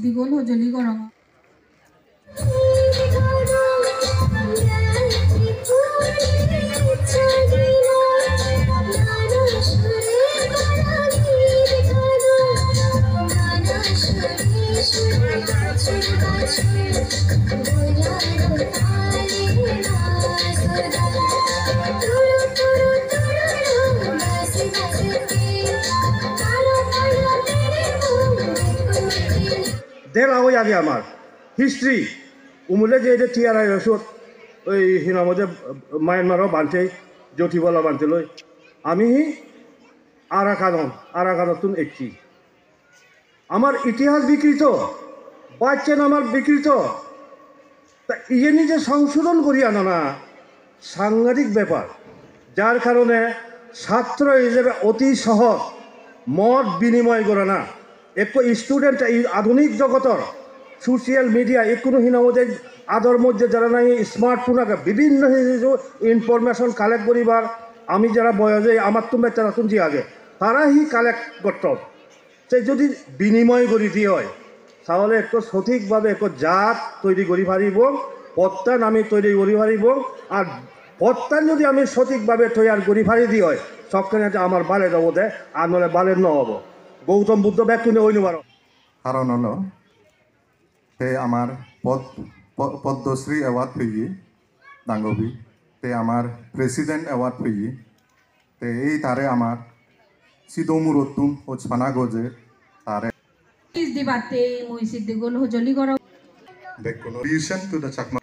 সিদ্দিগোল হজলি গরম দেড় ওই আগে আমার হিস্ট্রি উমুলে যে টিআরআই ওষুধ ওই হিনার মধ্যে মায়ানমারও বানছে জটিবলা বানতে লই আমি আরাকানতুন একটি আমার ইতিহাস বিকৃত বাচ্চেন আমার বিকৃত তা ইয়ে নিজে সংশোধন করি আনা না সাংঘাতিক ব্যাপার যার কারণে ছাত্র হিসেবে অতি সহজ মত বিনিময় করে না একটু স্টুডেন্ট এই আধুনিক জগতর সোশিয়াল মিডিয়া কোনো হিনামতে আদর মধ্যে যারা নাই স্মার্টফোন আগে বিভিন্ন ইনফরমেশন কালেক্ট করিবার আমি যারা বয়সে আমার তুমি তারা তুমি আগে তারা হি কালেক্ট করত সে যদি বিনিময় করি দিয়ে হয় তাহলে একটু সঠিকভাবে একটু জাত তৈরি করি পারিব প্রত্যান আমি তৈরি করি পারিব আর প্রত্যান যদি আমি সঠিকভাবে তৈরি করি পারি দিয়ে হয় সবখানে আমার বালে যাব দে আর নলে বালের নহব গৌতম বুদ্ধ ব্যাকুনে ওই নেবার কারণ হলো তে আমার পদ্মশ্রী অ্যাওয়ার্ড পেয়ে ডাঙ্গবি তে আমার প্রেসিডেন্ট অ্যাওয়ার্ড পেয়ে তে এই তারে আমার সিদমুরতুম ও ছানা গজে তারে ইস দিবাতে মুই সিদ্দিগোল হজলি গরম the contribution to the Chakma